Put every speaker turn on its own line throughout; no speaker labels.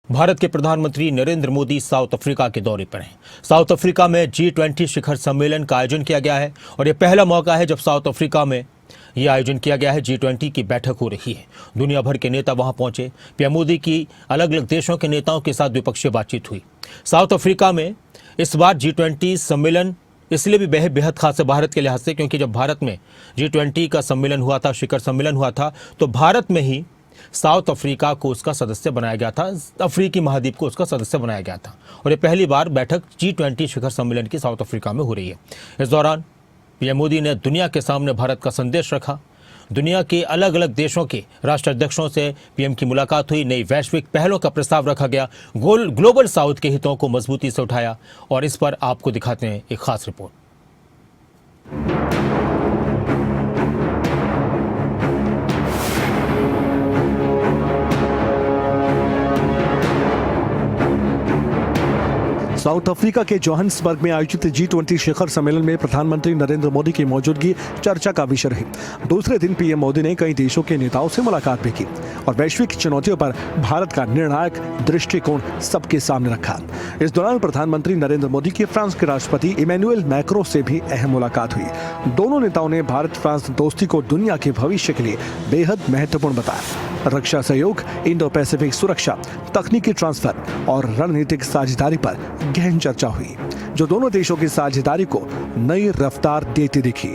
भारत के प्रधानमंत्री Narendra Modi south Africa के दौरे पर हैं। साउथ अफ्रीका में G20 शिखर सम्मेलन का आयोजन किया गया है और यह पहला मौका है जब साउथ अफ्रीका में यह आयोजन किया गया है। G20 की बैठक हो रही है। दुनिया भर के नेता वहां पहुंचे। पीएम मोदी की अलग अलग देशों के नेताओं के साथ द्विपक्षीय बातचीत हुई। साउथ अफ्रीका में इस बार G20 सम्मेलन इसलिए भी बेहद खास है भारत के लिहाज से, क्योंकि जब भारत में G20 का सम्मेलन हुआ था, शिखर सम्मेलन हुआ था, तो भारत में ही साउथ अफ्रीका को उसका सदस्य बनाया गया था, अफ्रीकी महाद्वीप को उसका सदस्य बनाया गया था। और ये पहली बार बैठक G20 शिखर सम्मेलन की साउथ अफ्रीका में हो रही है। इस दौरान पीएम मोदी ने दुनिया के सामने भारत का संदेश रखा। दुनिया के अलग अलग देशों के राष्ट्राध्यक्षों से पीएम की मुलाकात हुई। नई वैश्विक पहलों का प्रस्ताव रखा गया। ग्लोबल साउथ के हितों को मजबूती से उठाया और इस पर आपको दिखाते हैं एक खास रिपोर्ट।
साउथ अफ्रीका के जोहान्सबर्ग में आयोजित G20 शिखर सम्मेलन में प्रधानमंत्री नरेंद्र मोदी की मौजूदगी चर्चा का विषय रही। दूसरे दिन पीएम मोदी ने कई देशों के नेताओं से मुलाकात भी की और वैश्विक चुनौतियों पर भारत का निर्णायक दृष्टिकोण सबके सामने रखा। इस दौरान प्रधानमंत्री नरेंद्र मोदी की फ्रांस के राष्ट्रपति इमैनुएल मैक्रों से भी अहम मुलाकात हुई। दोनों नेताओं ने भारत फ्रांस दोस्ती को दुनिया के भविष्य के लिए बेहद महत्वपूर्ण बताया। रक्षा सहयोग, इंडो पैसिफिक सुरक्षा, तकनीकी ट्रांसफर और रणनीतिक साझेदारी पर गहन चर्चा हुई, जो दोनों देशों की साझेदारी को नई रफ्तार देती दिखी।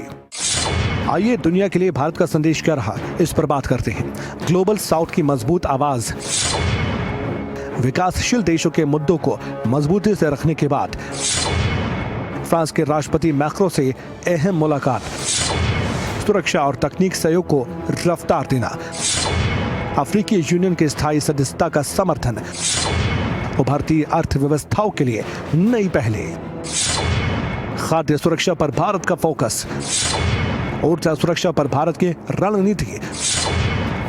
आइए दुनिया के लिए भारत का संदेश क्या रहा, इस पर बात करते हैं। ग्लोबल साउथ की मजबूत आवाज। विकासशील देशों के मुद्दों को मजबूती से रखने के बाद फ्रांस के राष्ट्रपति मैक्रों से अहम मुलाकात। सुरक्षा और तकनीक सहयोग को रफ्तार देना। अफ्रीकी यूनियन की स्थायी सदस्यता का समर्थन। उभरती अर्थव्यवस्थाओं के लिए नई पहले। खाद्य सुरक्षा पर भारत का फोकस। ऊर्जा सुरक्षा पर भारत की रणनीति।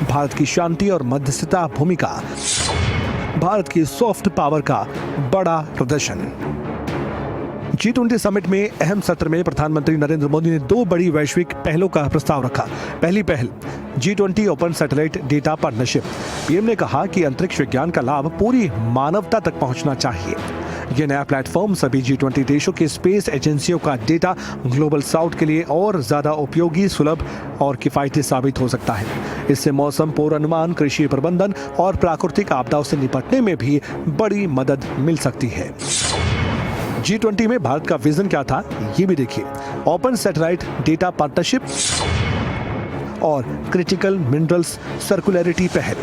भारत की शांति और मध्यस्थता भूमिका। भारत की सॉफ्ट पावर का बड़ा प्रदर्शन। G20 समिट में अहम सत्र में प्रधानमंत्री नरेंद्र मोदी ने दो बड़ी वैश्विक पहलों का प्रस्ताव रखा। पहली पहल G20 open satellite data partnership. PM ने कहा कि अंतरिक्ष विज्ञान का लाभ पूरी मानवता तक पहुंचना चाहिए। यह नया प्लेटफॉर्म सभी G20 देशों के स्पेस एजेंसियों का डेटा ग्लोबल साउथ के लिए और ज्यादा उपयोगी, सुलभ और किफायती साबित हो सकता है। इससे मौसम पूर्वानुमान, कृषि प्रबंधन और प्राकृतिक आपदाओं से निपटने में भी बड़ी मदद मिल सकती है। G20 में भारत का विजन क्या था, ये भी देखिए। ओपन सैटेलाइट डेटा पार्टनरशिप और क्रिटिकल मिनरल्स सर्कुलरिटी पहल।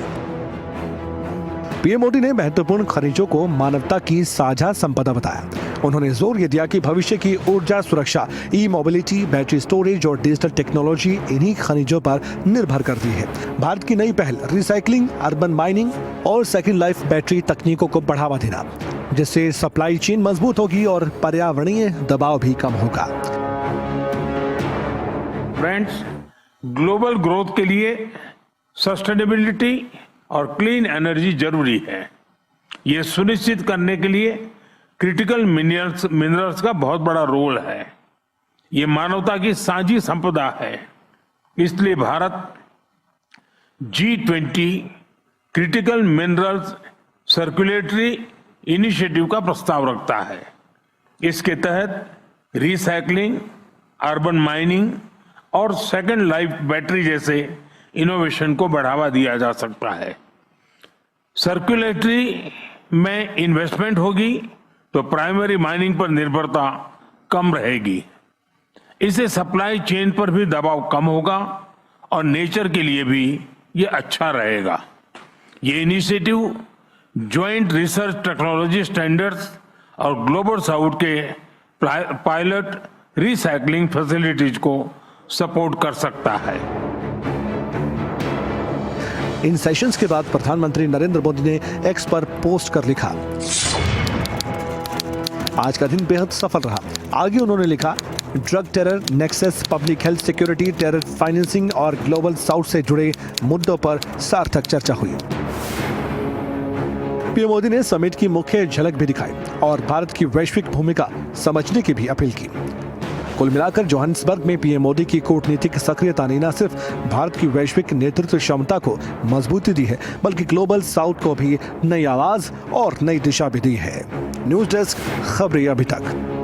पीएम मोदी ने महत्वपूर्ण खनिजों को मानवता की साझा संपदा बताया। उन्होंने जोर दिया कि भविष्य की ऊर्जा सुरक्षा, ई मोबिलिटी, बैटरी स्टोरेज और डिजिटल टेक्नोलॉजी इन्हीं खनिजों पर निर्भर करती है। भारत की नई पहल रिसाइकलिंग, अर्बन माइनिंग और सेकेंड लाइफ बैटरी तकनीकों को बढ़ावा देना, जिससे सप्लाई चेन मजबूत होगी और पर्यावरणीय दबाव भी कम होगा।
फ्रेंड्स, ग्लोबल ग्रोथ के लिए सस्टेनेबिलिटी और क्लीन एनर्जी जरूरी है। ये सुनिश्चित करने के लिए क्रिटिकल मिनरल्स का बहुत बड़ा रोल है। ये मानवता की साझी संपदा है। इसलिए Bharat G20 critical minerals circulatory initiative का प्रस्ताव रखता है। इसके तहत रिसाइकलिंग, अर्बन माइनिंग और सेकेंड लाइफ बैटरी जैसे इनोवेशन को बढ़ावा दिया जा सकता है। सर्कुलेटरी में इन्वेस्टमेंट होगी तो प्राइमरी माइनिंग पर निर्भरता कम रहेगी। इससे सप्लाई चेन पर भी दबाव कम होगा और नेचर के लिए भी ये अच्छा रहेगा। ये initiative joint research technology standards और ग्लोबल साउथ के पायलट रिसाइकलिंग फैसिलिटीज को सपोर्ट कर सकता है।
इन सेशंस के बाद प्रधानमंत्री नरेंद्र मोदी ने एक्स पर पोस्ट कर लिखा, आज का दिन बेहद सफल रहा। आगे उन्होंने लिखा, drug terror, nexus, public health security, terror financing और ग्लोबल साउथ से जुड़े मुद्दों पर सार्थक चर्चा हुई। पीएम मोदी ने समिट की मुख्य झलक भी दिखाई और भारत की वैश्विक भूमिका समझने की भी अपील की। कुल मिलाकर जोहान्सबर्ग में पीएम मोदी की कूटनीतिक सक्रियता ने न सिर्फ भारत की वैश्विक नेतृत्व क्षमता को मजबूती दी है, बल्कि ग्लोबल साउथ को भी नई आवाज और नई दिशा भी दी है। न्यूज डेस्क, खबरें अभी तक।